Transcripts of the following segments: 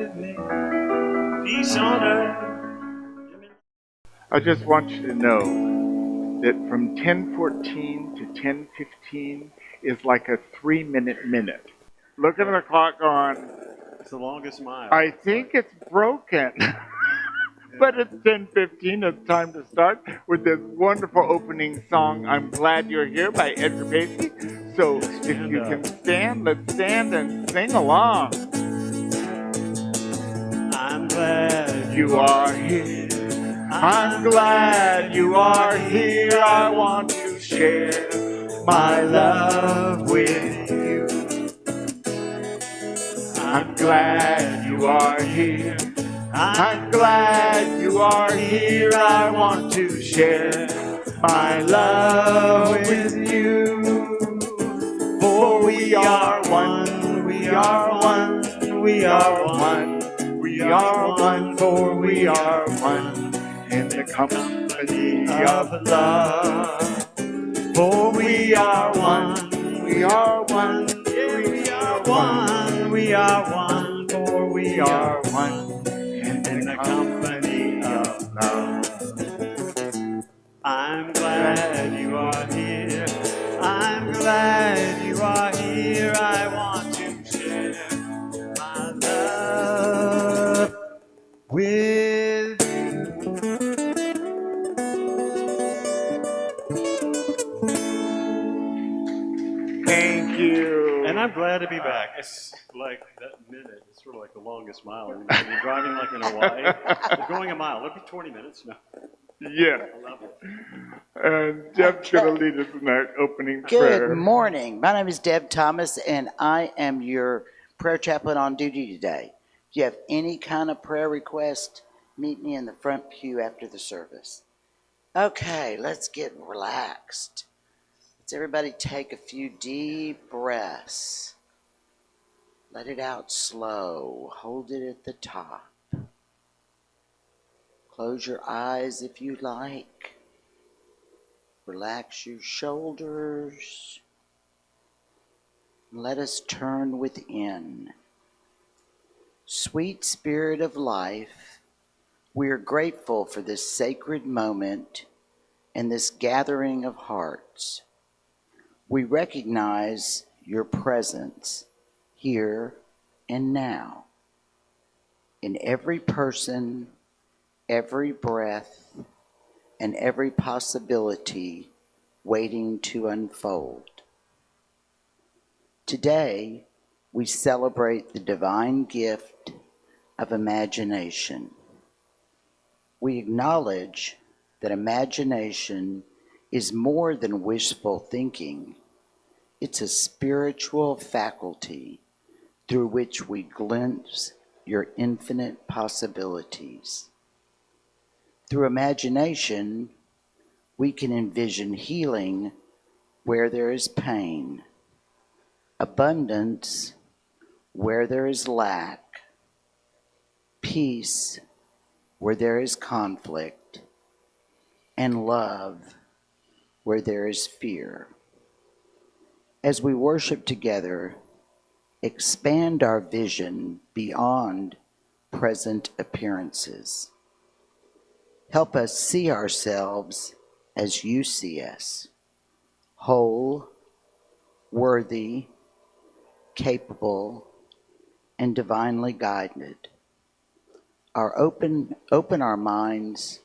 with me. Peace on earth. I just want you to know that from 10:14 to 10:15 is like a 3-minute minute. Look at the clock on. It's the longest mile. I think it's broken. But it's 10:15. It's time to start with this wonderful opening song, I'm Glad You're Here by Edgar Pacey. So if you can stand, let's stand and sing along. I'm glad You are here. I'm glad you are here. I want to share my love with you. I'm glad you are here. I'm glad you are here. I want to share my love with you. For we are one, we are one, we are one, we are one, for we are one in the company of love. For we are one, we are one, we are one, we are one, for we are one in the company of love. I'm glad you are here. I'm glad you are here. I want to share my love with you. Thank you. And I'm glad to be back. It's like that minute. It's sort of like the longest mile. When you're driving like in Hawaii, you're going a mile. It'll be 20 minutes. No. Yeah. I love it. And Jeff's going to lead us in that opening prayer. Good morning. My name is Deb Thomas, and I am your prayer chaplain on duty today. If you have any kind of prayer request, meet me in the front pew after the service. Okay, let's get relaxed. Let's everybody take a few deep breaths. Let it out slow. Hold it at the top. Close your eyes if you like. Relax your shoulders. Let us turn within. Sweet Spirit of life, we are grateful for this sacred moment and this gathering of hearts. We recognize your presence here and now in every person, every breath, and every possibility waiting to unfold. Today, we celebrate the divine gift of imagination. We acknowledge that imagination is more than wishful thinking. It's a spiritual faculty through which we glimpse your infinite possibilities. Through imagination, we can envision healing where there is pain, abundance where there is lack, peace where there is conflict, and love where there is fear. As we worship together, expand our vision beyond present appearances. Help us see ourselves as you see us, whole, worthy, capable, and divinely guided. Open our minds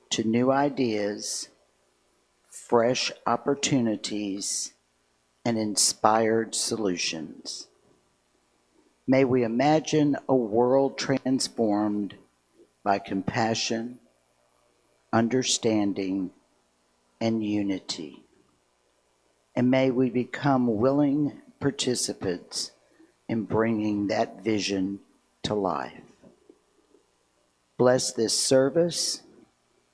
to new ideas, fresh opportunities, and inspired solutions. May we imagine a world transformed by compassion, understanding, and unity. And may we become willing participants in bringing that vision to life. Bless this service,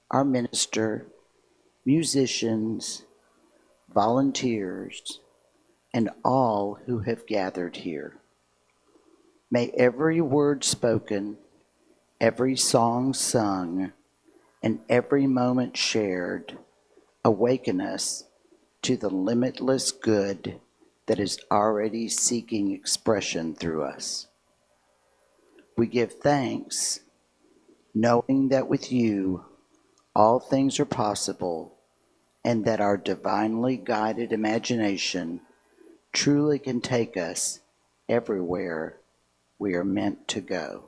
our minister, musicians, volunteers, and all who have gathered here. May every word spoken, every song sung, and every moment shared awaken us to the limitless good that is already seeking expression through us. We give thanks, knowing that with you all things are possible, and that our divinely guided imagination truly can take us everywhere we are meant to go.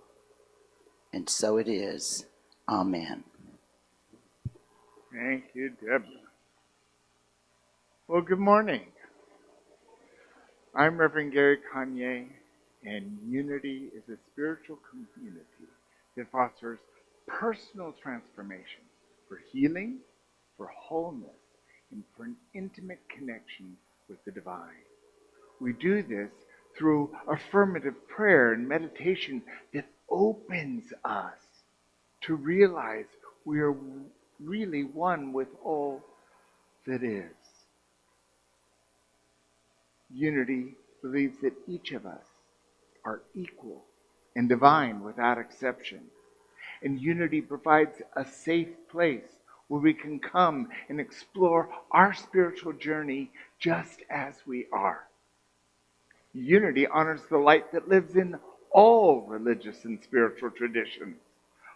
And so it is. Amen. Thank you, Deborah. Well, good morning. I'm Reverend Gary Canier, and Unity is a spiritual community that fosters personal transformation for healing, for wholeness, and for an intimate connection with the divine. We do this through affirmative prayer and meditation that opens us to realize we are really one with all that is. Unity believes that each of us are equal and divine without exception. And unity provides a safe place where we can come and explore our spiritual journey just as we are. Unity honors the light that lives in all religious and spiritual traditions.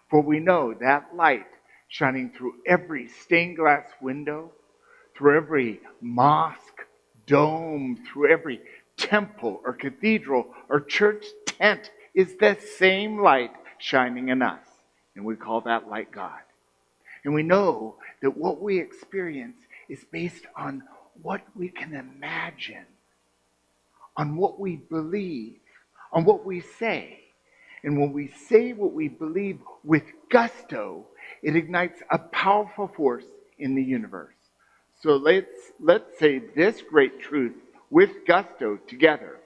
For we know that light shining through every stained glass window, through every mosque, dome, through every temple or cathedral or church tent is the same light shining in us. And we call that light God. And we know that what we experience is based on what we can imagine, on what we believe, on what we say. And when we say what we believe with gusto, it ignites a powerful force in the universe. So let's say this great truth with gusto together.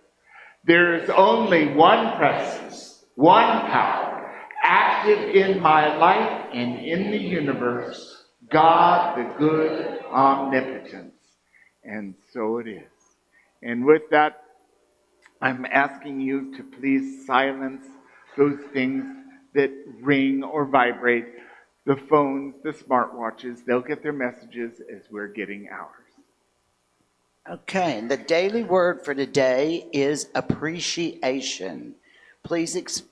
There is only one presence, one power, active in my life and in the universe, God the good omnipotence. And so it is. And with that, I'm asking you to please silence those things that ring or vibrate. The phones, the smartwatches, they'll get their messages as we're getting ours. Okay, and the daily word for today is appreciation. Please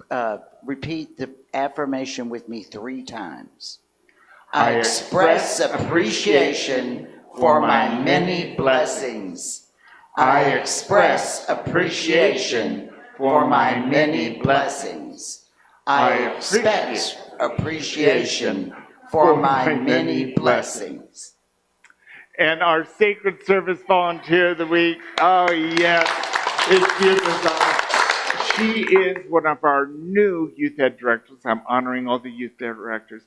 repeat the affirmation with me 3 times. I express appreciation for my many blessings. I express appreciation for my many blessings. I express appreciation for my many blessings. And our Sacred Service Volunteer of the Week, oh yes, it's Judith. She is one of our new youth ed directors. I'm honoring all the youth ed directors.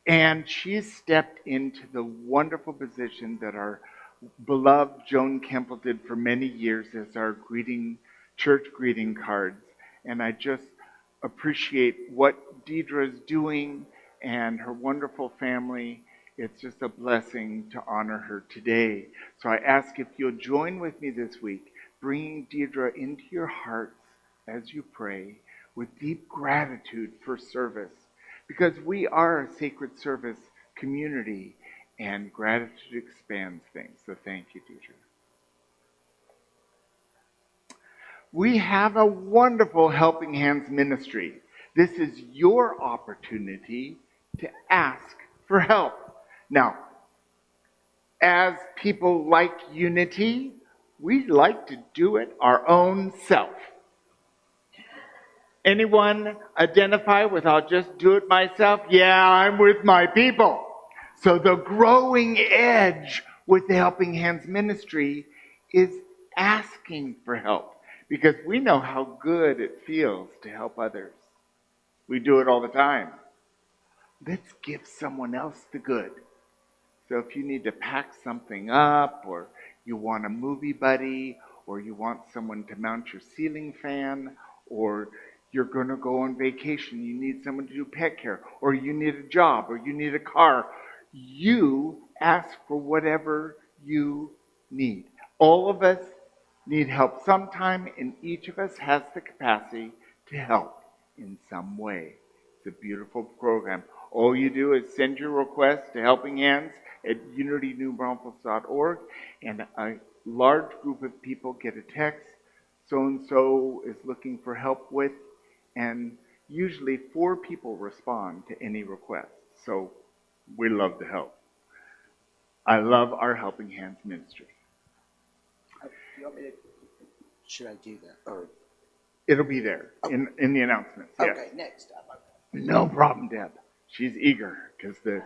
And she stepped into the wonderful position that our beloved Joan Kemple did for many years as our church greeting cards. And I just appreciate what Deidre is doing and her wonderful family. It's just a blessing to honor her today. So I ask if you'll join with me this week, bringing Deidre into your hearts as you pray with deep gratitude for service. Because we are a sacred service community, and gratitude expands things. So thank you, Deidre. We have a wonderful Helping Hands ministry. This is your opportunity to ask for help. Now, as people like unity, we like to do it our own self. Anyone identify with I'll just do it myself? Yeah, I'm with my people. So the growing edge with the Helping Hands ministry is asking for help, because we know how good it feels to help others. We do it all the time. Let's give someone else the good. So if you need to pack something up, or you want a movie buddy, or you want someone to mount your ceiling fan, or you're going to go on vacation, you need someone to do pet care, or you need a job, or you need a car, you ask for whatever you need. All of us need help sometime, and each of us has the capacity to help in some way. It's a beautiful program. All you do is send your request to Helping Hands at unitynewbraunfels.org, and a large group of people get a text, so-and-so is looking for help with, and usually 4 people respond to any request. So we love to help. I love our Helping Hands ministry. Should I do that? Or It'll be there in the announcements. Yes. okay, next up. No problem, Deb. She's eager because the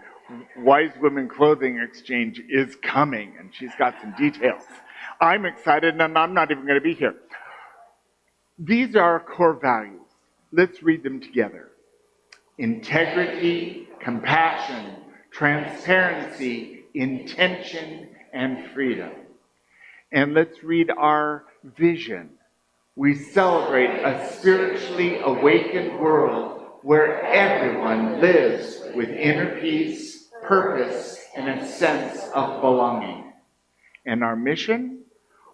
Wise Women Clothing Exchange is coming and she's got some details. I'm excited and I'm not even going to be here. These are our core values. Let's read them together. Integrity, compassion, transparency, intention, and freedom. And let's read our vision. We celebrate a spiritually awakened world where everyone lives with inner peace, purpose, and a sense of belonging. And our mission?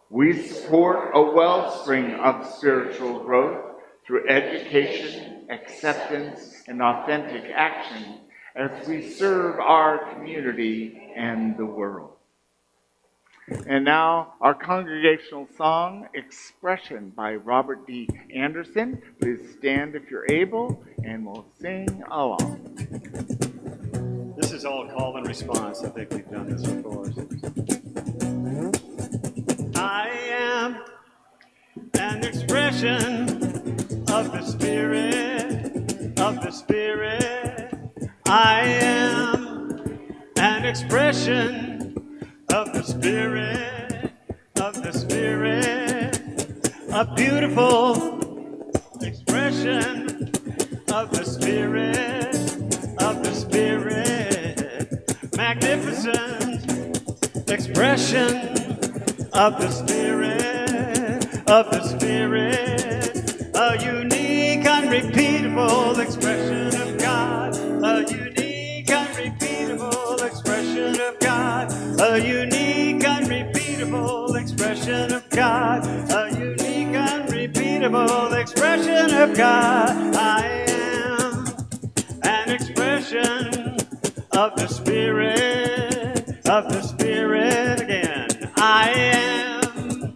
We support a wellspring of spiritual growth through education, acceptance, and authentic action as we serve our community and the world. And now, our congregational song, Expression by Robert D. Anderson. Please stand if you're able, and we'll sing along. This is all call and response. I think we've done this before. I am an expression of the Spirit, of the Spirit. I am an expression of the Spirit, of the Spirit, a beautiful expression of the Spirit, of the Spirit, magnificent expression of the Spirit, of the Spirit, a unique, unrepeatable expression of God, a unique, unrepeatable expression of God, a unique, unrepeatable expression of God, a unique, unrepeatable expression of God. I am an expression of the Spirit, of the Spirit again. I am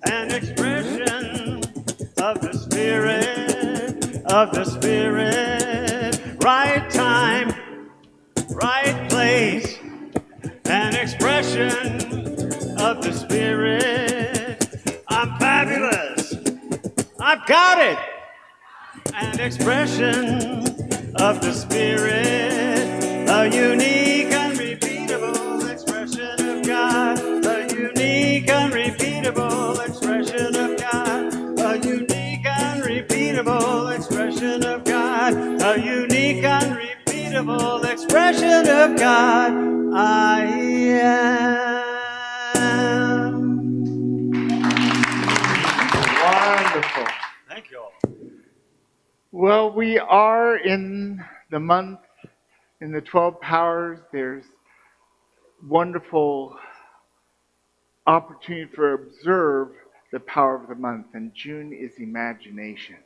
an expression of the Spirit, of the Spirit. Right time, right place, an expression of the Spirit. I'm fabulous. I've got it. An expression of the Spirit, a unique, unrepeatable expression of God, a unique, unrepeatable expression of God, a unique, unrepeatable expression of God, a unique, unrepeatable expression of God. I am. Wonderful. Thank you all. Well, we are in the month, in the 12 powers. There's wonderful opportunity for observe the power of the month, and June is imagination.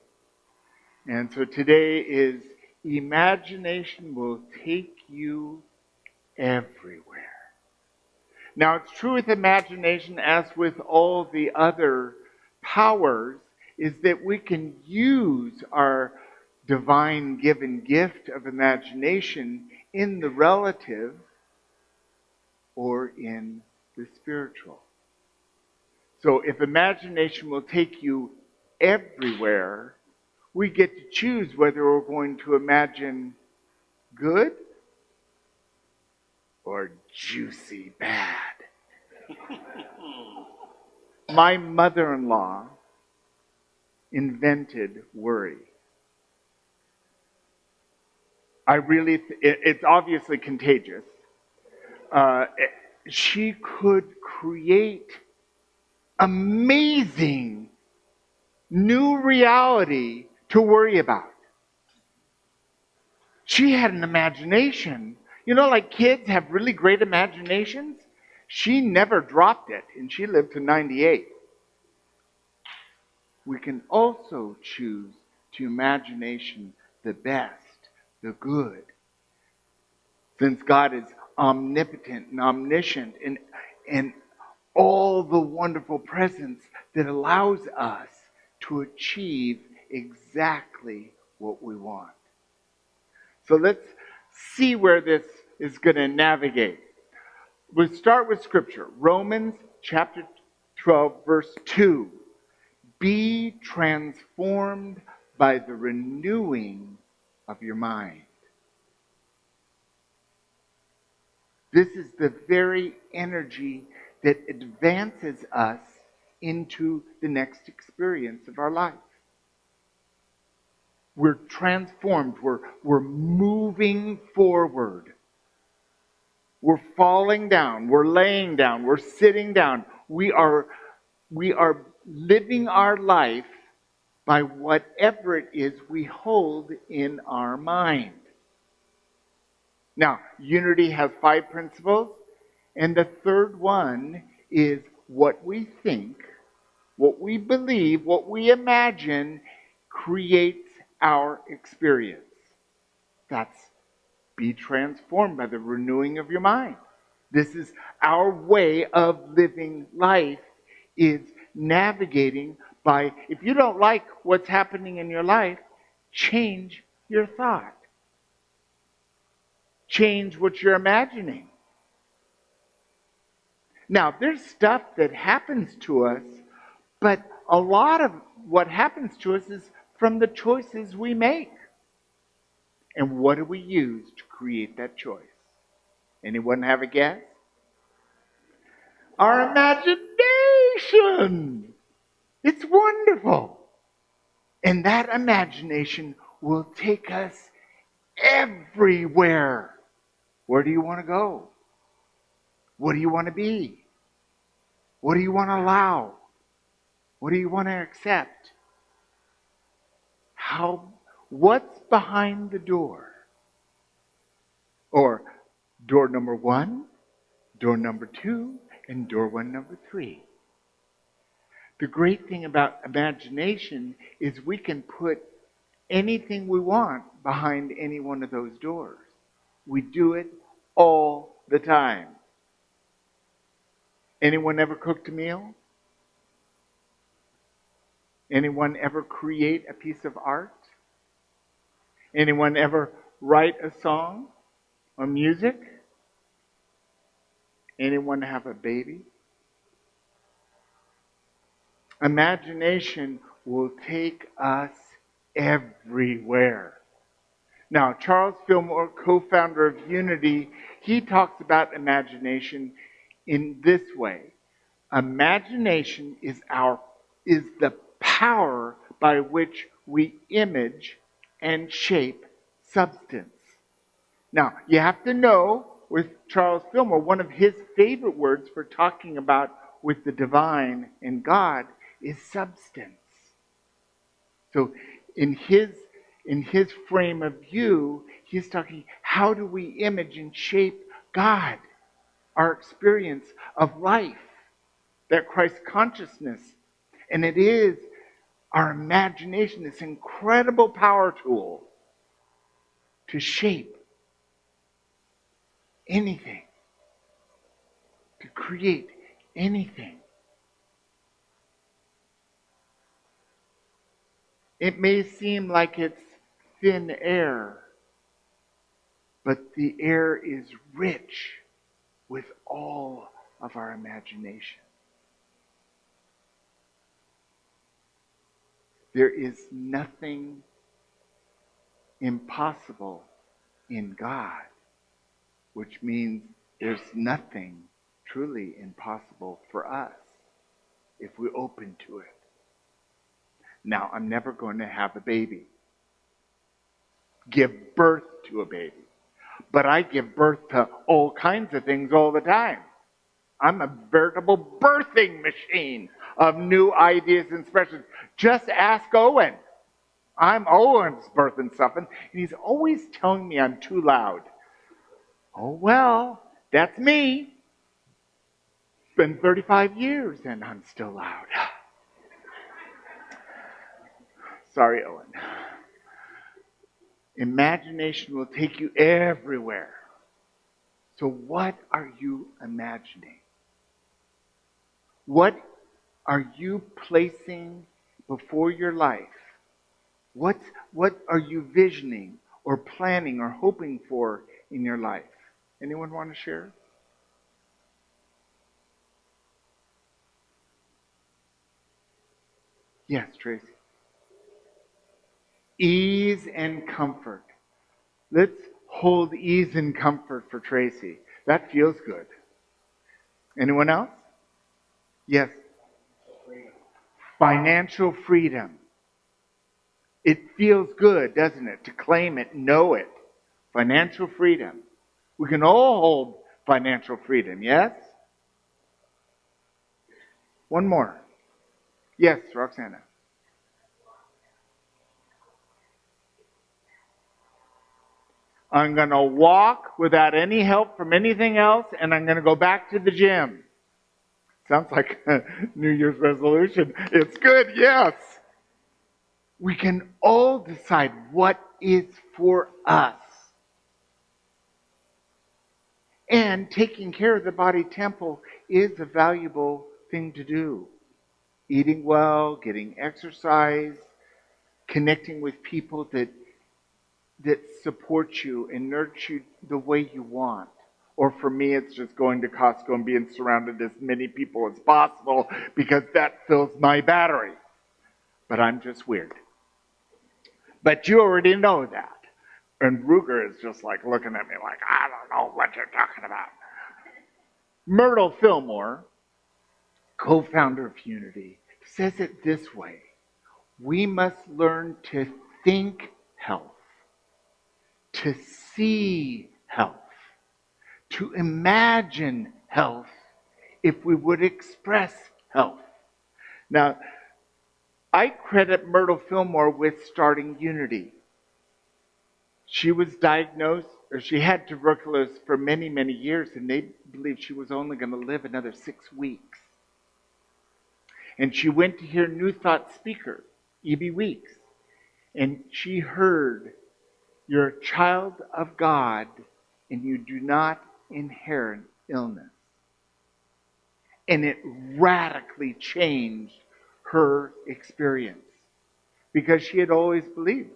And so today is imagination will take you everywhere. Now, it's true with imagination, as with all the other powers, is that we can use our divine given gift of imagination in the relative or in the spiritual. So if imagination will take you everywhere, we get to choose whether we're going to imagine good or juicy bad. My mother-in-law invented worry. It's obviously contagious. She could create amazing new reality to worry about. She had an imagination. You know, like kids have really great imaginations? She never dropped it, and she lived to 98. We can also choose to imagination the best, the good. Since God is omnipotent and omniscient and all the wonderful presence that allows us to achieve exactly what we want. So let's see where this is going to navigate. We'll start with Scripture. Romans chapter 12, verse 2. Be transformed by the renewing of your mind. This is the very energy that advances us into the next experience of our life. We're transformed. We're moving forward. We're falling down. We're laying down. We're sitting down. We are living our life by whatever it is we hold in our mind. Now, unity has 5 principles, and the third one is what we think, what we believe, what we imagine creates our experience. That's be transformed by the renewing of your mind. This is our way of living life, is navigating by, if you don't like what's happening in your life, change your thought. Change what you're imagining. Now, there's stuff that happens to us, but a lot of what happens to us is from the choices we make. And what do we use to create that choice? Anyone have a guess? Our imagination. It's wonderful. And that imagination will take us everywhere. Where do you want to go? What do you want to be? What do you want to allow? What do you want to accept? What's behind the door? Or door number 1, door number 2, and door number 3. The great thing about imagination is we can put anything we want behind any one of those doors. We do it all the time. Anyone ever cooked a meal? Anyone ever create a piece of art? Anyone ever write a song or music? Anyone have a baby? Imagination will take us everywhere. Now, Charles Fillmore, co-founder of Unity, he talks about imagination in this way. Imagination is the power by which we image and shape substance. Now, you have to know, with Charles Fillmore, one of his favorite words for talking about with the divine and God is substance. So in his frame of view, he's talking, how do we image and shape God, our experience of life, that Christ consciousness? And it is our imagination, this incredible power tool to shape anything, to create anything. It may seem like it's thin air, but the air is rich with all of our imagination. There is nothing impossible in God, which means there's nothing truly impossible for us if we open to it. Now, I'm never going to have a baby, give birth to a baby, but I give birth to all kinds of things all the time. I'm a veritable birthing machine of new ideas and expressions. Just ask Owen. I'm Owen's birthing something, and he's always telling me I'm too loud. Oh, well, that's me. It's been 35 years, and I'm still loud. Sorry, Owen. Imagination will take you everywhere. So what are you imagining? What are you placing before your life What are you visioning or planning or hoping for in your life? Anyone want to share? Yes, Tracy. Ease and comfort. Let's hold ease and comfort for Tracy. That feels good. Anyone else? Yes. Financial freedom. It feels good, doesn't it, to claim it, know it. Financial freedom. We can all hold financial freedom, yes? One more. Yes, Roxana. I'm going to walk without any help from anything else, and I'm going to go back to the gym. Sounds like a New Year's resolution. It's good, yes. We can all decide what is for us. And taking care of the body temple is a valuable thing to do. Eating well, getting exercise, connecting with people that support you and nurture you the way you want. Or for me, it's just going to Costco and being surrounded as many people as possible because that fills my battery. But I'm just weird. But you already know that. And Ruger is just like looking at me like, I don't know what you're talking about. Myrtle Fillmore, co-founder of Unity, says it this way. We must learn to think health, to see health, to imagine health if we would express health. Now, I credit Myrtle Fillmore with starting Unity. She was diagnosed, or she had tuberculosis for many, many years, and they believed she was only going to live another 6 weeks. And she went to hear New Thought speaker, E.B. Weeks, and she heard, you're a child of God, and you do not inherit illness. And it radically changed her experience because she had always believed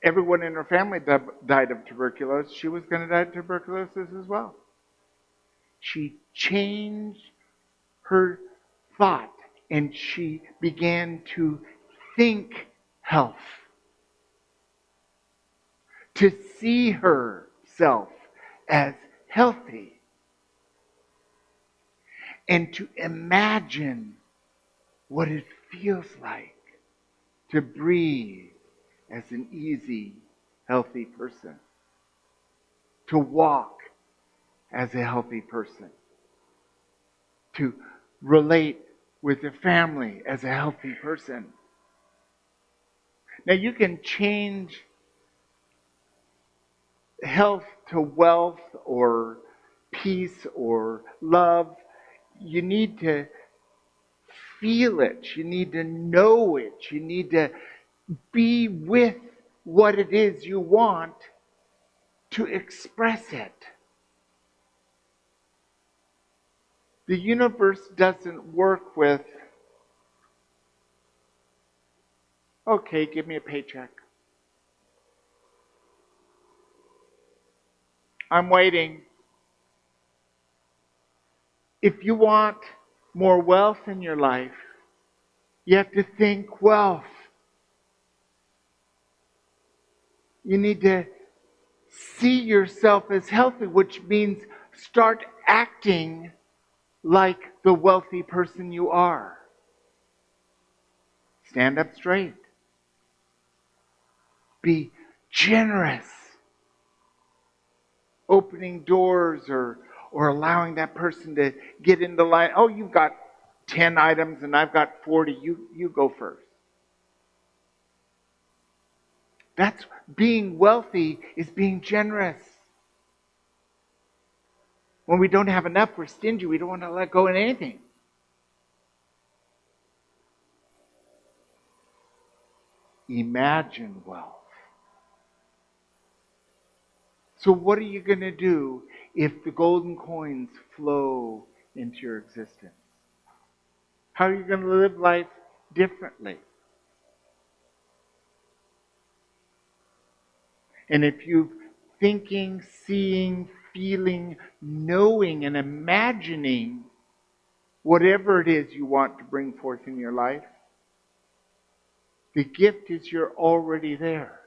everyone in her family died of tuberculosis. She was going to die of tuberculosis as well. She changed her thought and she began to think health, to see herself as healthy, and to imagine what it feels like to breathe as an easy, healthy person, to walk as a healthy person, to relate with your family as a healthy person. Now you can change health to wealth or peace or love. You need to feel it. You need to know it. You need to be with what it is you want to express it. The universe doesn't work with, okay, give me a paycheck. I'm waiting. If you want more wealth in your life, you have to think wealth. You need to see yourself as healthy, which means start acting like the wealthy person you are. Stand up straight. Be generous. Opening doors or allowing that person to get in the line. Oh, you've got 10 items and I've got 40. You go first. That's being wealthy, is being generous. When we don't have enough, we're stingy. We don't want to let go of anything. Imagine wealth. So what are you going to do if the golden coins flow into your existence? How are you going to live life differently? And if you've thinking, seeing, feeling, knowing, and imagining whatever it is you want to bring forth in your life, the gift is you're already there.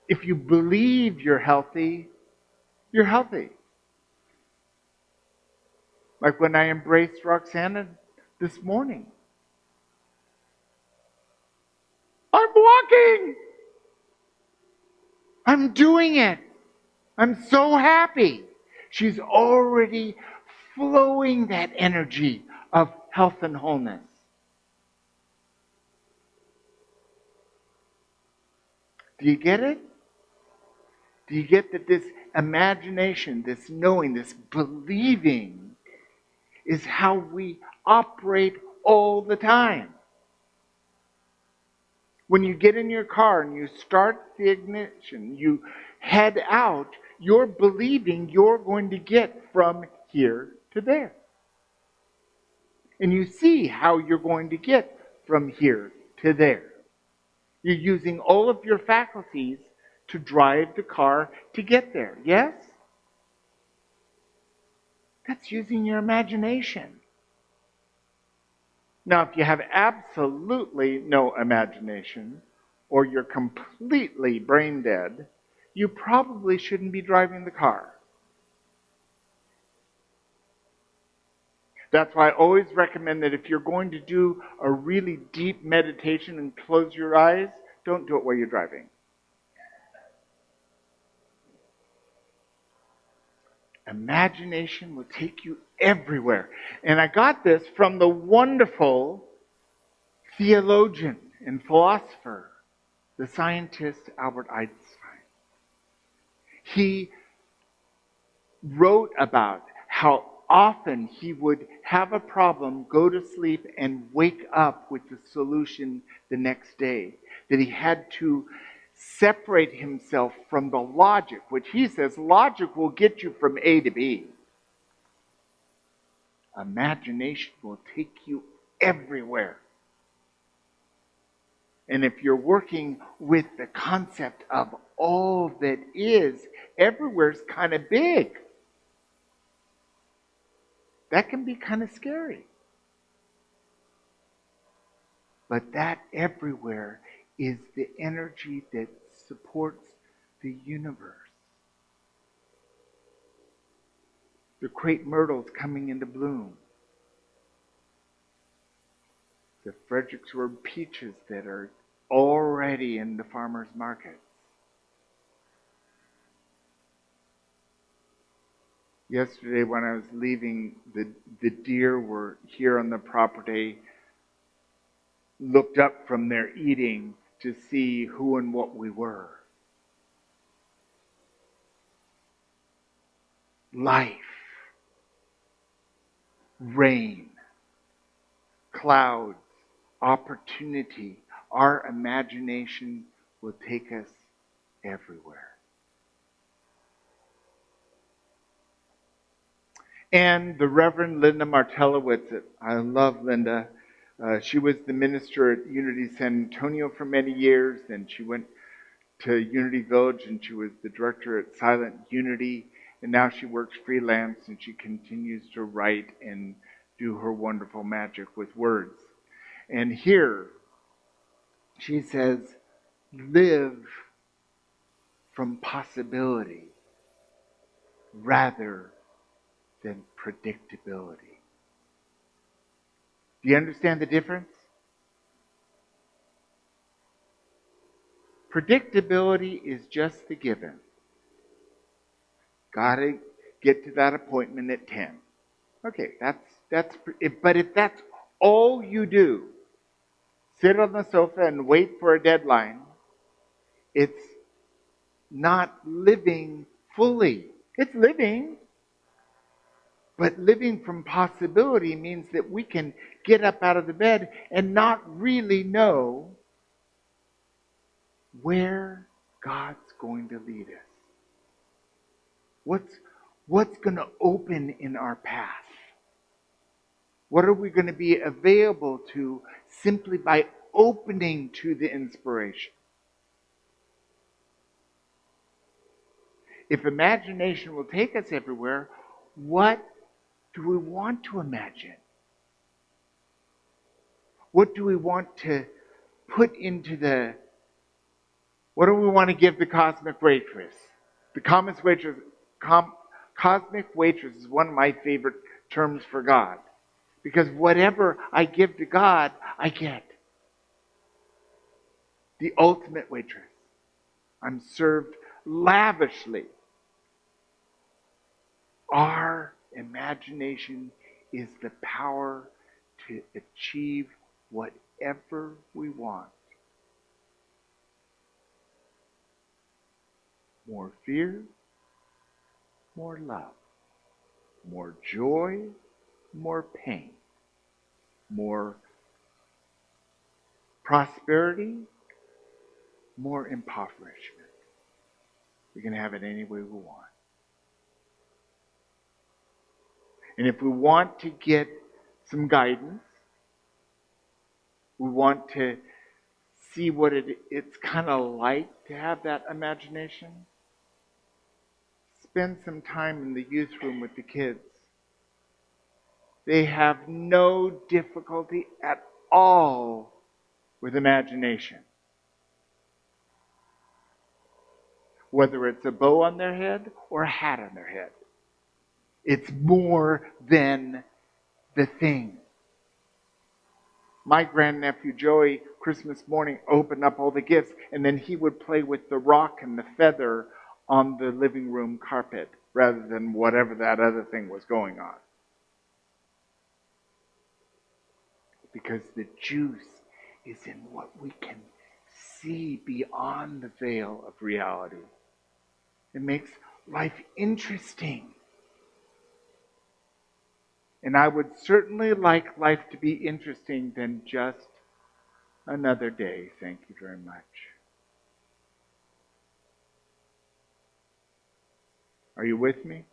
If you believe you're healthy, you're healthy. Like when I embraced Roxana this morning. I'm walking! I'm doing it! I'm so happy! She's already flowing that energy of health and wholeness. Do you get it? Do you get that this imagination, this knowing, this believing is how we operate all the time? When you get in your car and you start the ignition, you head out, you're believing you're going to get from here to there. And you see how you're going to get from here to there. You're using all of your faculties to drive the car to get there. Yes? That's using your imagination. Now, if you have absolutely no imagination, or you're completely brain dead, you probably shouldn't be driving the car. That's why I always recommend that if you're going to do a really deep meditation and close your eyes, don't do it while you're driving. Imagination will take you everywhere. And I got this from the wonderful theologian and philosopher, the scientist Albert Einstein. He wrote about how often he would have a problem, go to sleep, and wake up with the solution the next day. That he had to separate himself from the logic, which he says logic will get you from A to B. Imagination will take you everywhere. And if you're working with the concept of all that is, everywhere's kind of big. That can be kind of scary. But that everywhere is the energy that supports the universe. The crepe myrtle's coming into bloom. The Fredericksburg peaches that are already in the farmers' markets. Yesterday when I was leaving, the deer were here on the property, looked up from their eating to see who and what we were. Life, rain, clouds, opportunity. Our imagination will take us everywhere. And the Reverend Linda Martellowitz, I love Linda. She was the minister at Unity San Antonio for many years, and she went to Unity Village, and she was the director at Silent Unity, and now she works freelance, and she continues to write and do her wonderful magic with words. And here, she says, live from possibility rather than predictability. Do you understand the difference? Predictability is just the given. Gotta get to that appointment at 10. Okay, but if that's all you do, sit on the sofa and wait for a deadline, it's not living fully. It's living. But living from possibility means that we can get up out of the bed and not really know where God's going to lead us. What's going to open in our path? What are we going to be available to simply by opening to the inspiration? if imagination will take us everywhere, what do we want to imagine? What do we want to put into what do we want to give the cosmic waitress? The cosmic waitress is one of my favorite terms for God. Because whatever I give to God, I get. The ultimate waitress. I'm served lavishly. Our imagination is the power to achieve whatever we want. More fear, more love, more joy, more pain, more prosperity, more impoverishment. We can have it any way we want. And if we want to get some guidance, we want to see what it's kind of like to have that imagination, spend some time in the youth room with the kids. They have no difficulty at all with imagination. Whether it's a bow on their head or a hat on their head. It's more than the thing. My grandnephew Joey, Christmas morning, opened up all the gifts, and then he would play with the rock and the feather on the living room carpet rather than whatever that other thing was going on. Because the juice is in what we can see beyond the veil of reality. It makes life interesting. And I would certainly like life to be interesting than just another day. Thank you very much. Are you with me?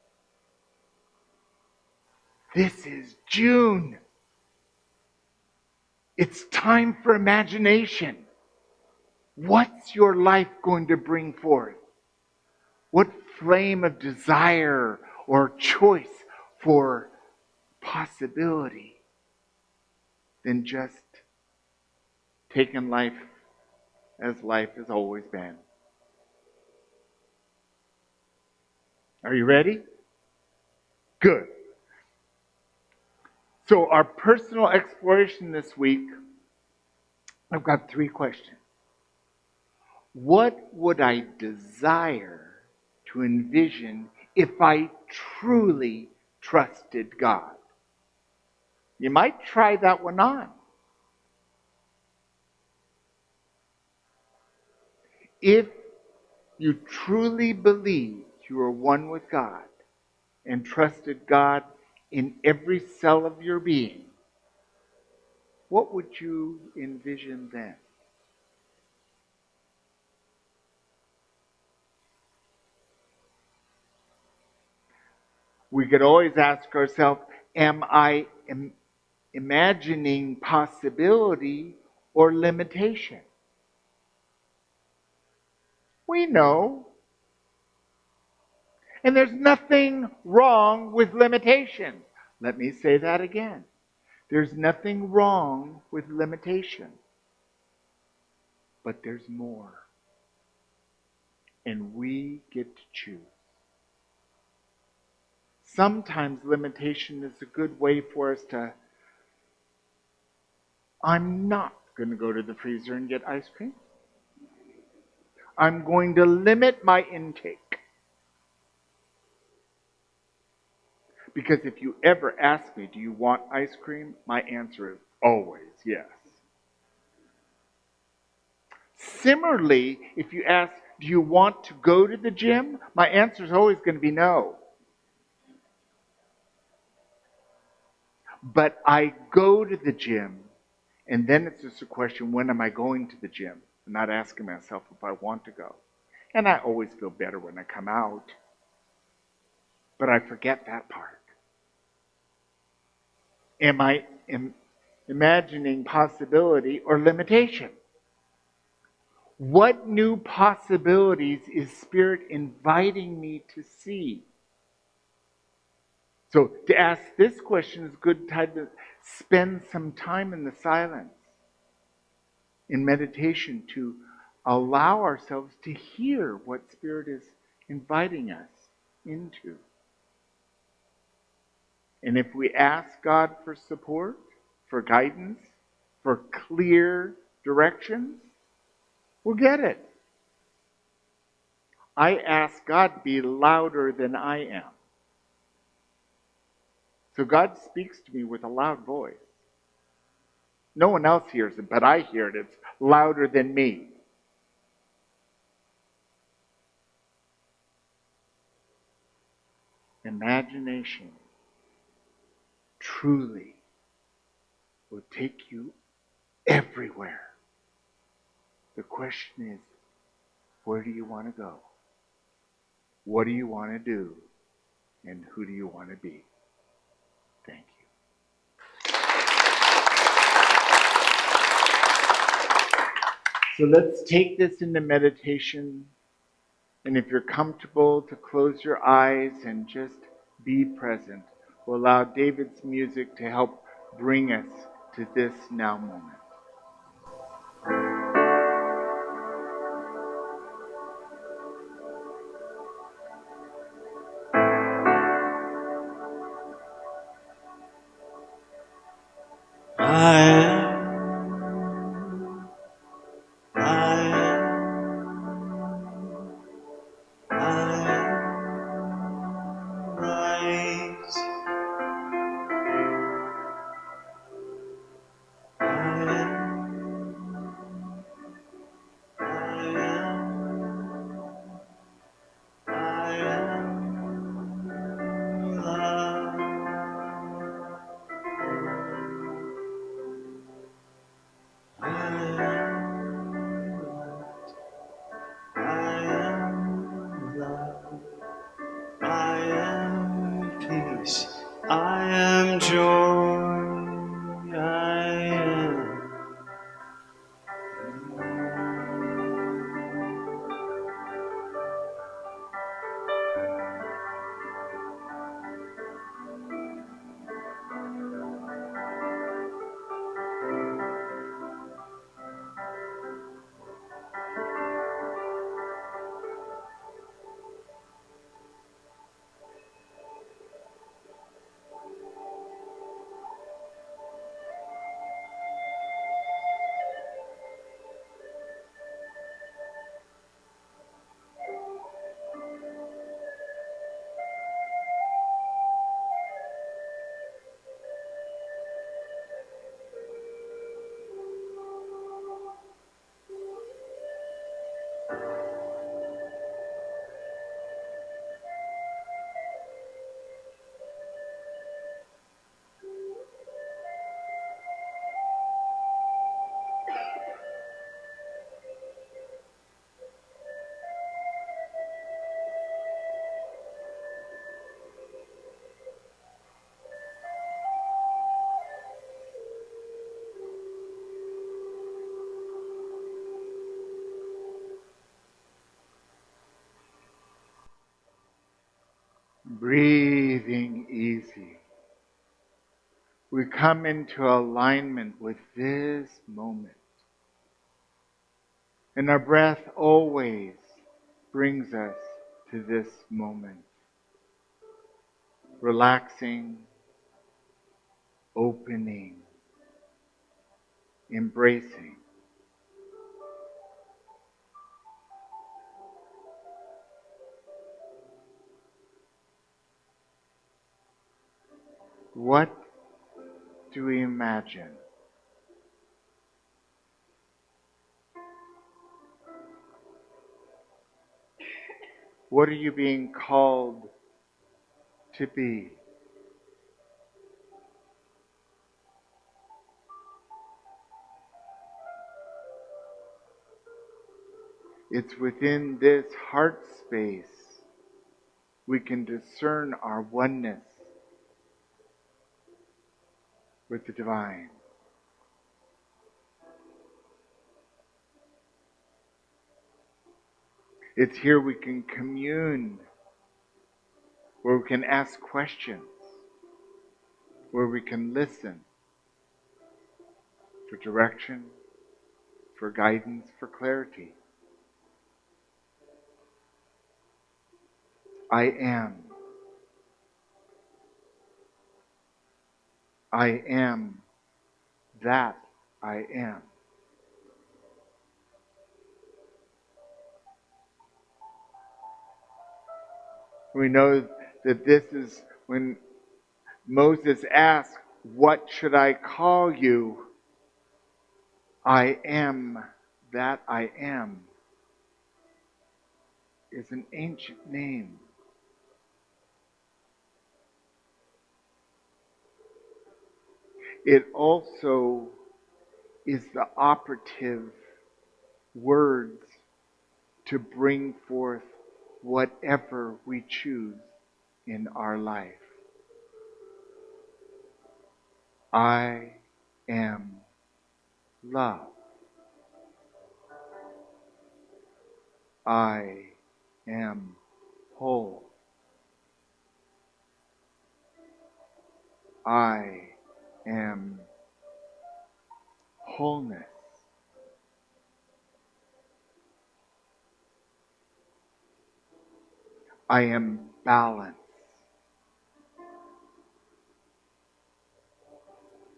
This is June. It's time for imagination. What's your life going to bring forth? What flame of desire or choice for possibility than just taking life as life has always been? Are you ready? Good. So our personal exploration this week, I've got 3 questions. What would I desire to envision if I truly trusted God? You might try that one on. If you truly believed you were one with God and trusted God in every cell of your being, what would you envision then? We could always ask ourselves, am I imagining possibility or limitation? We know. And there's nothing wrong with limitation. Let me say that again. There's nothing wrong with limitation. But there's more. And we get to choose. Sometimes limitation is a good way for us to, I'm not going to go to the freezer and get ice cream. I'm going to limit my intake. Because if you ever ask me, do you want ice cream? My answer is always yes. Similarly, if you ask, do you want to go to the gym? My answer is always going to be no. But I go to the gym, and then it's just a question, when am I going to the gym? I'm not asking myself if I want to go. And I always feel better when I come out. But I forget that part. Am I imagining possibility or limitation? What new possibilities is Spirit inviting me to see? So to ask this question is a good time to spend some time in the silence, in meditation, to allow ourselves to hear what Spirit is inviting us into. And if we ask God for support, for guidance, for clear directions, we'll get it. I ask God to be louder than I am. So God speaks to me with a loud voice. No one else hears it, but I hear it. It's louder than me. Imagination truly will take you everywhere. The question is, where do you want to go? What do you want to do? And who do you want to be? Thank you. So let's take this into meditation. And if you're comfortable, to close your eyes and just be present. We'll allow David's music to help bring us to this now moment. I am joy, I am. Breathing easy. We come into alignment with this moment. And our breath always brings us to this moment. Relaxing, opening, embracing. What do we imagine? What are you being called to be? It's within this heart space we can discern our oneness with the divine. It's here we can commune, where we can ask questions, where we can listen for direction, for guidance, for clarity. I am. I am that I am. We know that this is when Moses asked, "What should I call you?" I am that I am is an ancient name. It also is the operative words to bring forth whatever we choose in our life. I am love. I am whole. I am wholeness. I am balance.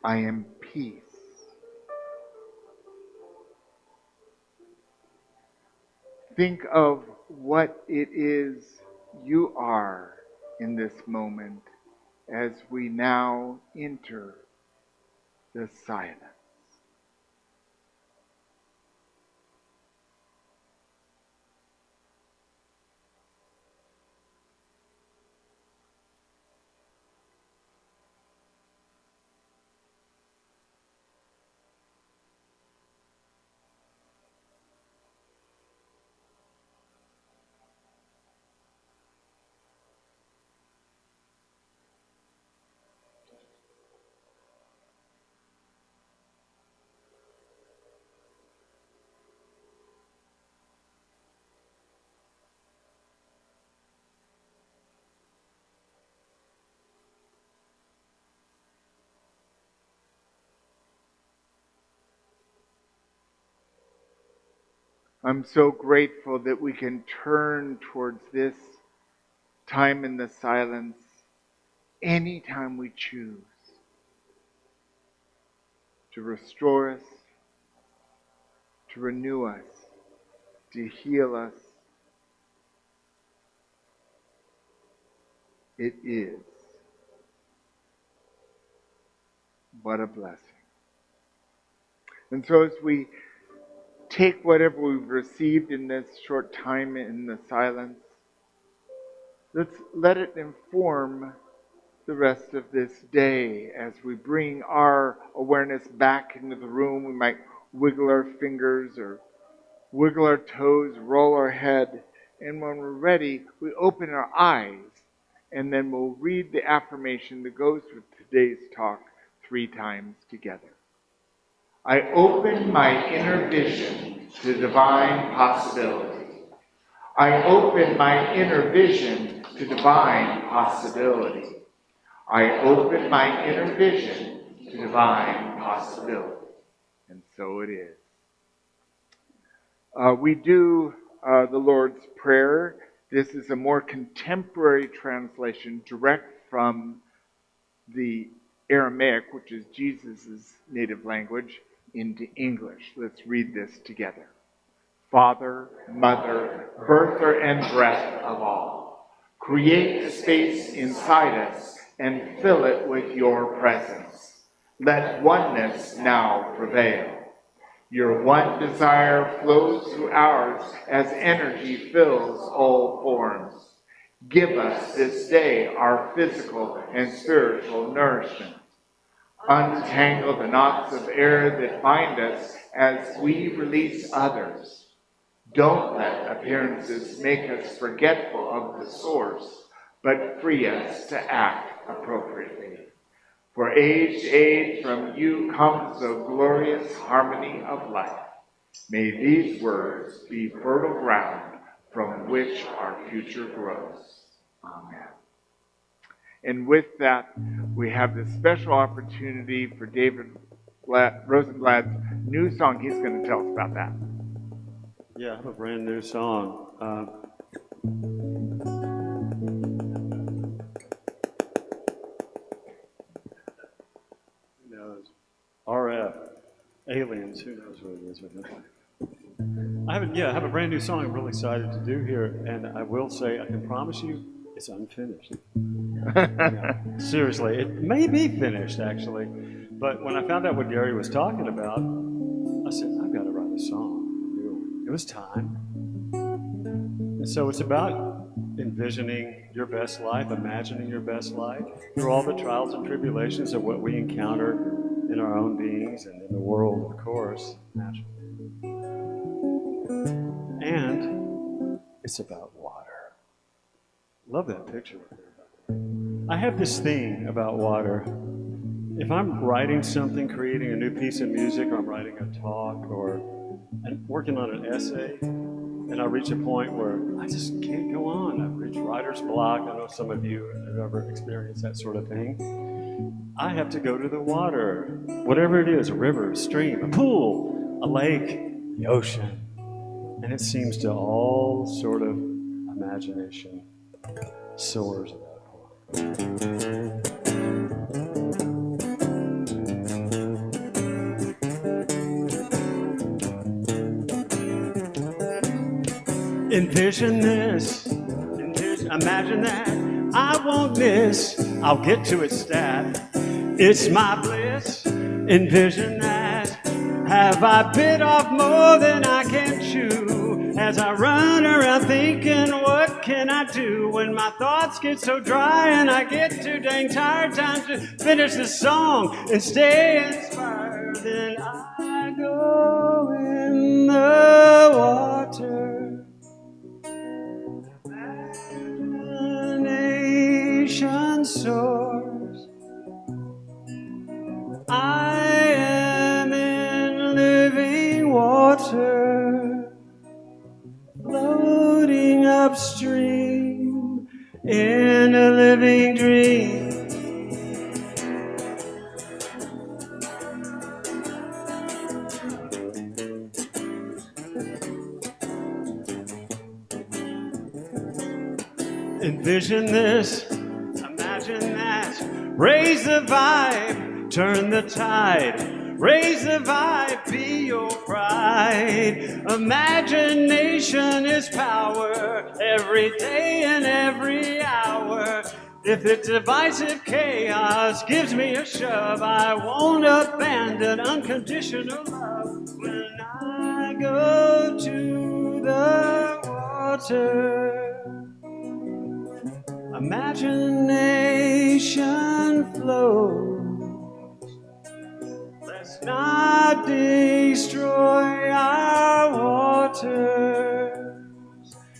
I am peace. Think of what it is you are in this moment as we now enter the silence. I'm so grateful that we can turn towards this time in the silence anytime we choose to restore us, to renew us, to heal us. It is. What a blessing. And so as we take whatever we've received in this short time in the silence, let's let it inform the rest of this day. As we bring our awareness back into the room, we might wiggle our fingers or wiggle our toes, roll our head, and when we're ready, we open our eyes, and then we'll read the affirmation that goes with today's talk 3 times together. I open my inner vision to divine possibility. I open my inner vision to divine possibility. I open my inner vision to divine possibility. And so it is. We do the Lord's Prayer. This is a more contemporary translation, direct from the Aramaic, which is Jesus' native language, into English. Let's read this together. Father, Mother, birther and breath of all, create a space inside us and fill it with your presence. Let oneness now prevail. Your one desire flows through ours as energy fills all forms. Give us this day our physical and spiritual nourishment. Untangle the knots of air that bind us as we release others. Don't let appearances make us forgetful of the source, but free us to act appropriately. For age to age from you comes the glorious harmony of life. May these words be fertile ground from which our future grows. Amen. And with that, we have this special opportunity for David Rosenblsd's new song. He's going to tell us about that. Yeah, I have a brand new song. Who knows? RF, aliens, who knows what it is with them. I have a brand new song I'm really excited to do here, and I will say, I can promise you, it's unfinished. No, seriously, it may be finished, actually. But when I found out what Gary was talking about, I said, I've got to write a song. It was time. And so it's about envisioning your best life, imagining your best life through all the trials and tribulations of what we encounter in our own beings and in the world, of course, naturally. And it's about water. Love that picture. I have this thing about water. If I'm writing something, creating a new piece of music, or I'm writing a talk, or I'm working on an essay, and I reach a point where I just can't go on. I've reached writer's block. I know some of you have ever experienced that sort of thing. I have to go to the water, whatever it is, a river, a stream, a pool, a lake, the ocean. And it seems to all sort of imagination soars at that point. Envision this, imagine that, I won't miss, I'll get to it stat. It's my bliss, envision that, have I bit off more than I can chew? As I run around thinking, what can I do? When my thoughts get so dry and I get too dang tired, time to finish the song and stay inspired. Then I go in the water. Imagination soars. I am in living water, floating upstream in a living dream. Envision this, imagine that, raise the vibe, turn the tide, raise the vibe, be your pride. Imagination is power, every day and every hour. If the divisive chaos gives me a shove, I won't abandon unconditional love. When I go to the water, imagination flows. Let's not destroy our waters,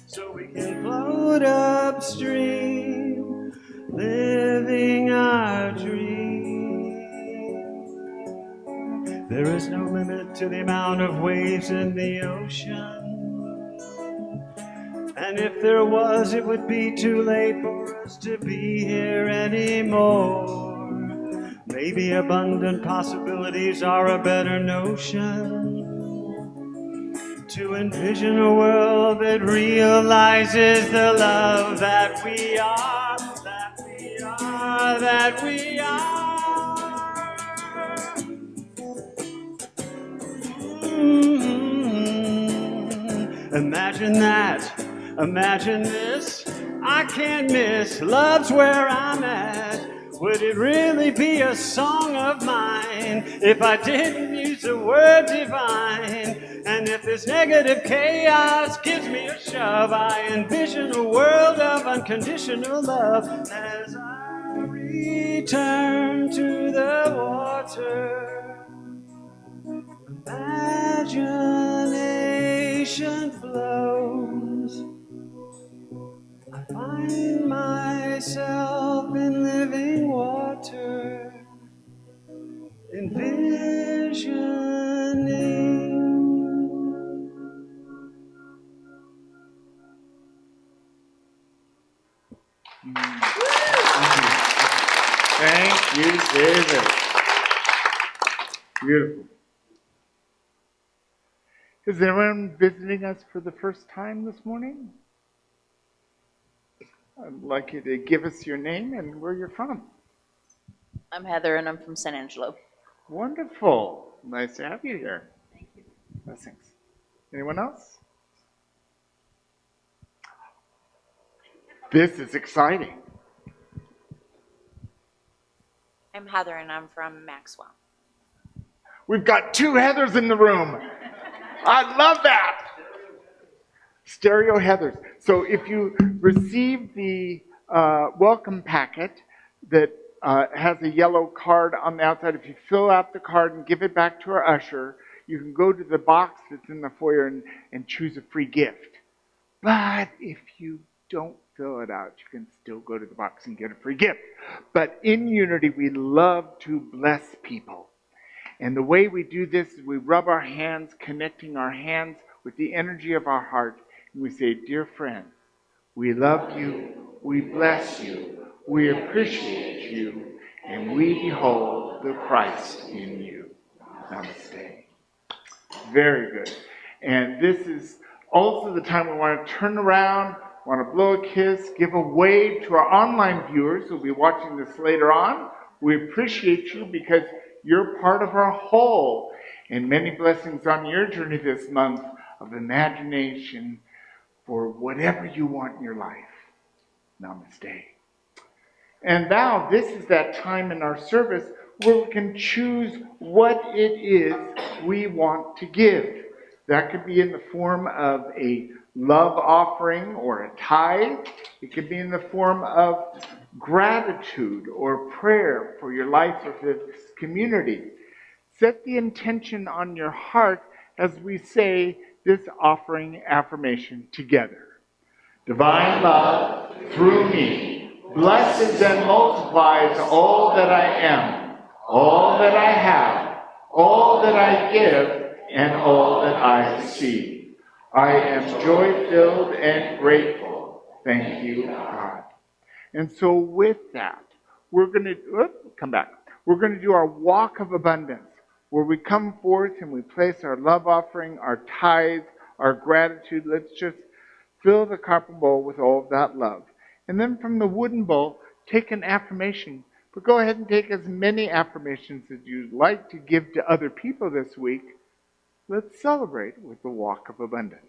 so we can float upstream, living our dream. There is no limit to the amount of waves in the ocean. And if there was, it would be too late for us to be here anymore. Maybe abundant possibilities are a better notion. To envision a world that realizes the love that we are, that we are, that we are. Imagine that. Imagine this, I can't miss, love's where I'm at. Would it really be a song of mine if I didn't use the word divine? And if this negative chaos gives me a shove, I envision a world of unconditional love as I return to the water. Imagination flows. I find myself in living water, envisioning David. Beautiful. Is anyone visiting us for the first time this morning? I'd like you to give us your name and where you're from. I'm Heather, and I'm from San Angelo. Wonderful. Nice to have you here. Thank you. Blessings. Anyone else? This is exciting. I'm Heather and I'm from Maxwell. We've got two Heathers in the room. I love that. Stereo Heathers. So if you receive the welcome packet that has a yellow card on the outside, if you fill out the card and give it back to our usher, you can go to the box that's in the foyer and choose a free gift. But if you don't fill it out, you can still go to the box and get a free gift. But in Unity, we love to bless people. And the way we do this is we rub our hands, connecting our hands with the energy of our heart. And we say, dear friend, we love you, we bless you, we appreciate you, and we behold the Christ in you. Namaste. Very good. And this is also the time we want to turn around, want to blow a kiss, give a wave to our online viewers who will be watching this later on. We appreciate you because you're part of our whole. And many blessings on your journey this month of imagination for whatever you want in your life. Namaste. And now this is that time in our service where we can choose what it is we want to give. That could be in the form of a love offering or a tithe. It could be in the form of gratitude or prayer for your life or for this community. Set the intention on your heart as we say this offering affirmation together. Divine love, through me, blesses and multiplies all that I am, all that I have, all that I give, and all that I receive. I am joy-filled and grateful. Thank you, God. And so with that, we're going to come back. We're going to do our walk of abundance, where we come forth and we place our love offering, our tithe, our gratitude. Let's just fill the copper bowl with all of that love. And then from the wooden bowl, take an affirmation. But go ahead and take as many affirmations as you'd like to give to other people this week. Let's celebrate with the walk of abundance.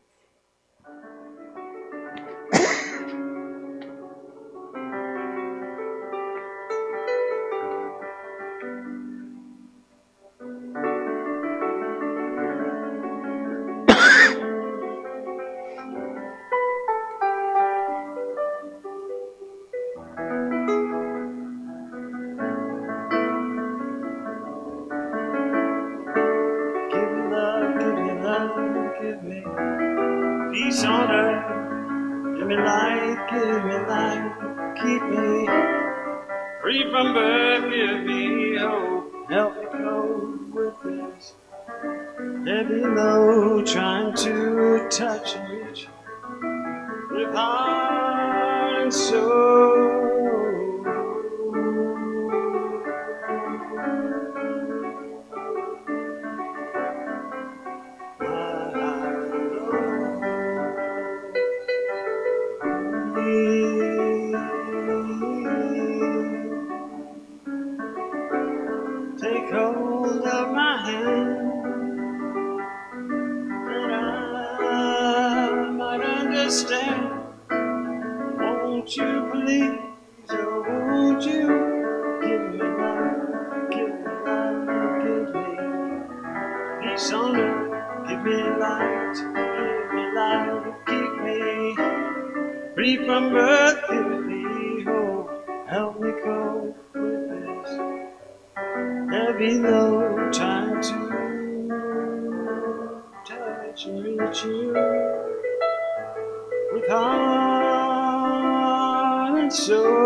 Give me love, give me love, give me peace on earth. Give me light, keep me free from birth. Give me hope, help me cope with this heavy load, trying to touch and reach with heart and soul. Take hold of my hand, that I might understand. Won't you please, oh won't you give me love, give me peace on earth, give me light, keep me free from birth, give me hope, help me cope with this heavy load, trying to touch and reach you with heart and soul.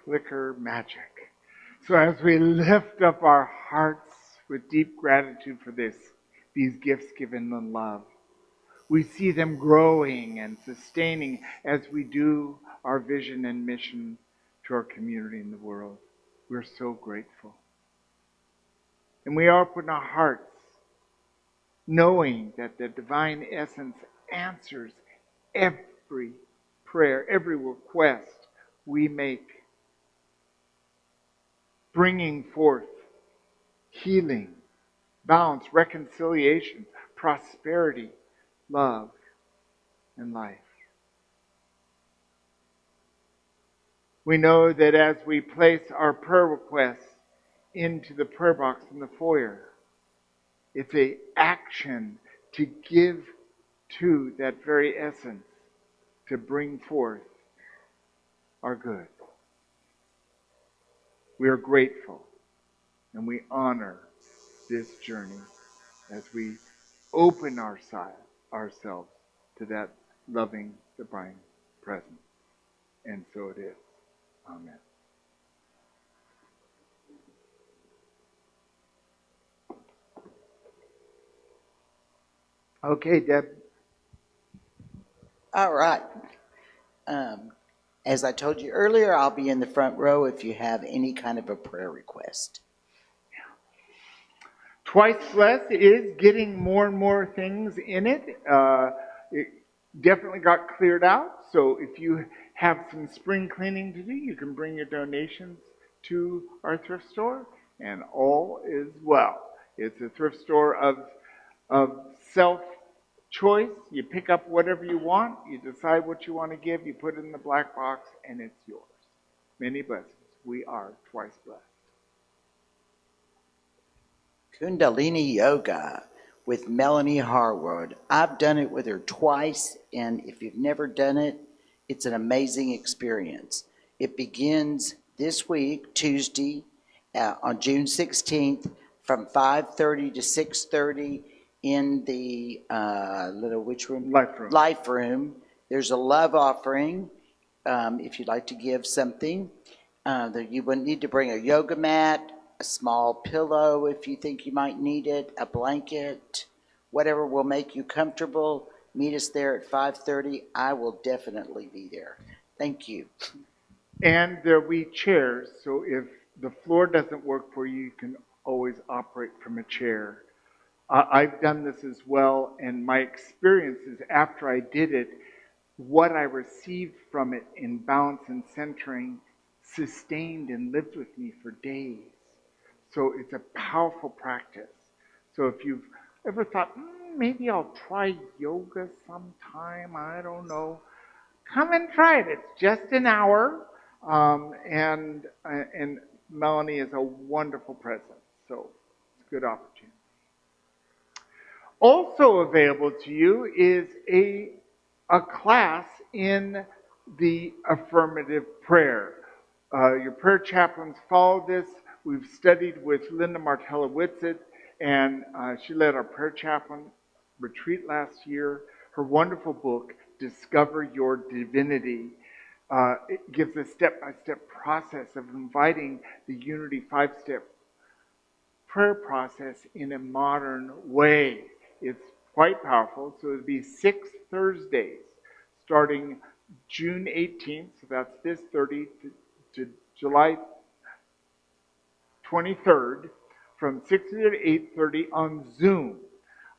flicker magic. So as we lift up our hearts with deep gratitude for these gifts given in love, we see them growing and sustaining as we do our vision and mission to our community in the world. We're so grateful. And we open our hearts knowing that the divine essence answers every prayer, every request we make, bringing forth healing, balance, reconciliation, prosperity, love, and life. We know that as we place our prayer requests into the prayer box in the foyer, it's an action to give to that very essence to bring forth our good. We are grateful and we honor this journey as we open ourselves to that loving, divine presence. And so it is. Amen. Okay, Deb. All right. As I told you earlier, I'll be in the front row if you have any kind of a prayer request. Twice Blessed is getting more and more things in it. It definitely got cleared out. So if you have some spring cleaning to do, you can bring your donations to our thrift store, and all is well. It's a thrift store of self-choice. You pick up whatever you want, you decide what you want to give, you put it in the black box, and it's yours. Many blessings. We are twice blessed. Kundalini Yoga with Melanie Harwood. I've done it with her twice, and if you've never done it, it's an amazing experience. It begins this week, Tuesday, on June 16th, from 5:30 to 6:30 in the which room? Life room. Life room. There's a love offering if you'd like to give something. You would need to bring a yoga mat, a small pillow if you think you might need it, a blanket, whatever will make you comfortable. Meet us there at 5:30. I will definitely be there. Thank you. And there will be chairs, so if the floor doesn't work for you, you can always operate from a chair. I've done this as well, and my experience is after I did it, what I received from it in balance and centering sustained and lived with me for days. So it's a powerful practice. So if you've ever thought, maybe I'll try yoga sometime, I don't know, come and try it. It's just an hour, and Melanie is a wonderful presence. So it's a good opportunity. Also available to you is a class in the affirmative prayer. Your prayer chaplains follow this. We've studied with Linda Martella-Whitsitt, and she led our prayer chaplain retreat last year. Her wonderful book, Discover Your Divinity, it gives a step-by-step process of inviting the Unity 5-step prayer process in a modern way. It's quite powerful. So it'll be 6 Thursdays starting June 18th, so that's this 30 to July 23rd, from 6 to 8:30 on Zoom.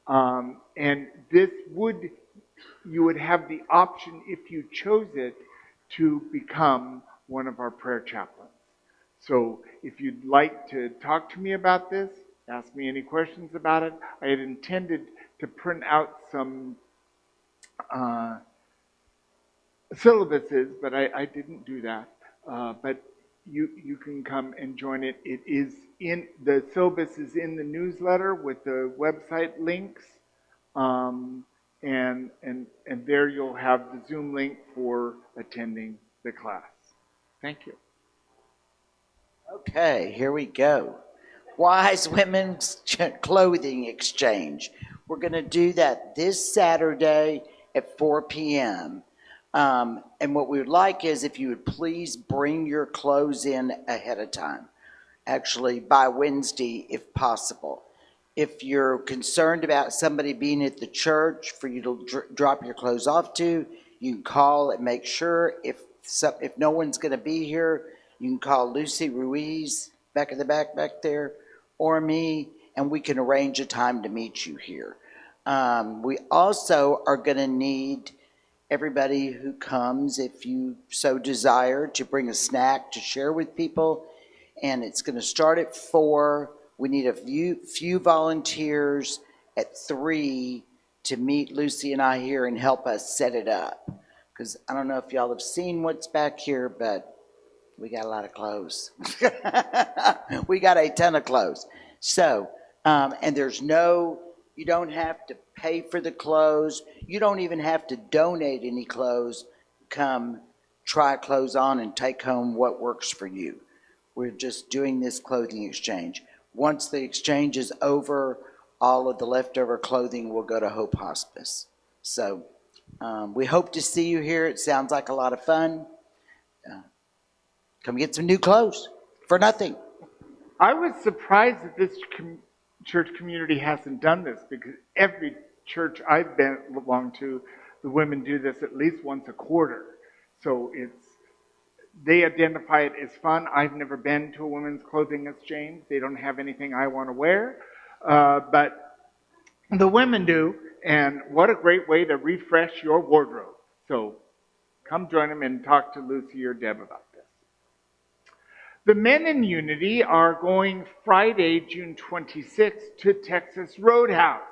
And this you would have the option, if you chose it, to become one of our prayer chaplains. So if you'd like to talk to me about this, ask me any questions about it. I had intended to print out some syllabuses, but I didn't do that. But you can come and join it. It is in the syllabus is in the newsletter with the website links, and there you'll have the Zoom link for attending the class. Thank you. Okay, here we go. Wise Women's Clothing Exchange. We're going to do that this Saturday at 4 p.m. And what we would like is if you would please bring your clothes in ahead of time, actually by Wednesday if possible. If you're concerned about somebody being at the church for you to drop your clothes off to, you can call and make sure. If no one's going to be here, you can call Lucy Ruiz back in the back there, or me, and we can arrange a time to meet you here. We also are going to need everybody who comes, if you so desire, to bring a snack to share with people. And it's going to start at 4. We need a few volunteers at 3 to meet Lucy and I here and help us set it up. Because I don't know if y'all have seen what's back here, but we got a lot of clothes. We got a ton of clothes. So, and you don't have to pay for the clothes. You don't even have to donate any clothes. Come try clothes on and take home what works for you. We're just doing this clothing exchange. Once the exchange is over, all of the leftover clothing will go to Hope Hospice. So we hope to see you here. It sounds like a lot of fun. Come get some new clothes for nothing. I was surprised that this church community hasn't done this, because every church I've belonged to, the women do this at least once a quarter. So they identify it as fun. I've never been to a women's clothing exchange. They don't have anything I want to wear, but the women do, and what a great way to refresh your wardrobe. So come join them and talk to Lucy or Deb about this. The men in Unity are going Friday, June 26th to Texas Roadhouse.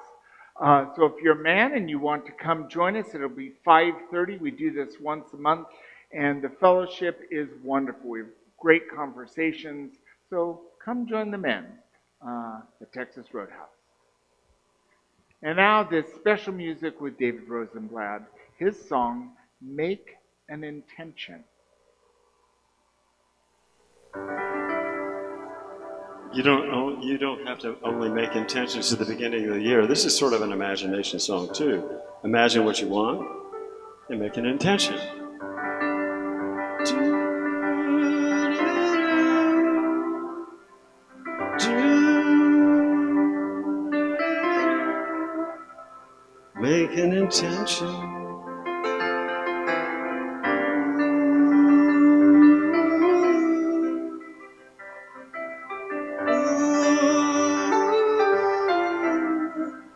So if you're a man and you want to come join us, it'll be 5:30. We do this once a month, and the fellowship is wonderful. We have great conversations. So come join the men at Texas Roadhouse. And now this special music with David Rosenblsd, his song, Make an Intention. You don't have to only make intentions at the beginning of the year. This is sort of an imagination song too. Imagine what you want and make an intention. Make an intention.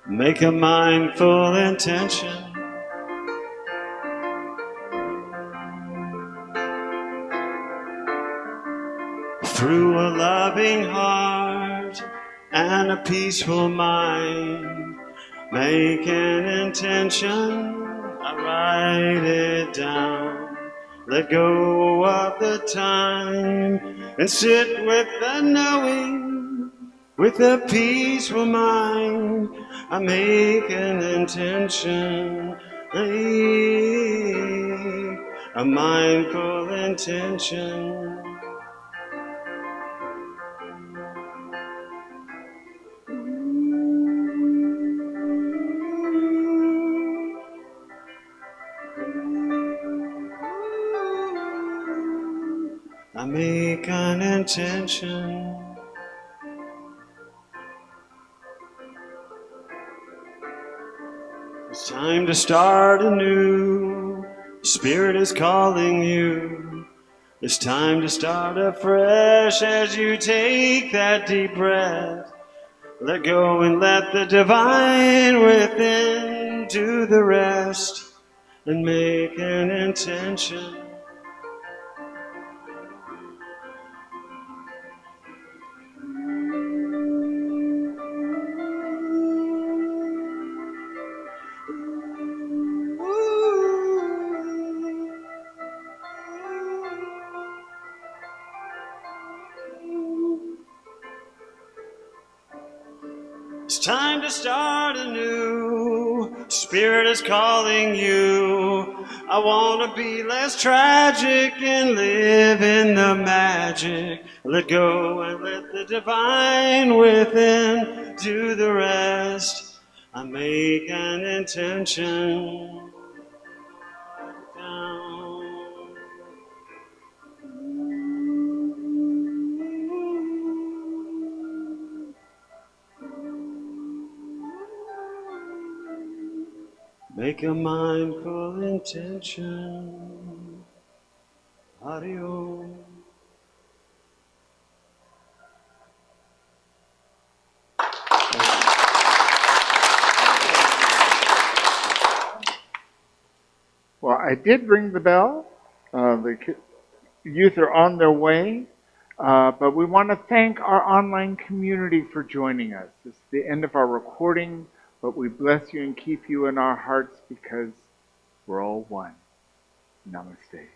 Make a mindful intention. Through a loving heart and a peaceful mind, make an intention. I write it down. Let go of the time and sit with the knowing. With a peaceful mind, I make an intention, a mindful intention. I make an intention. It's time to start anew. The Spirit is calling you. It's time to start afresh as you take that deep breath. Let go and let the divine within do the rest and make an intention. It's time to start anew. Spirit is calling you. I want to be less tragic and live in the magic. Let go and let the divine within do the rest. I make an intention. Down. Make a mindful intention. Adios. Well, I did ring the bell. Youth are on their way. But we want to thank our online community for joining us. It's the end of our recording, but we bless you and keep you in our hearts because we're all one. Namaste.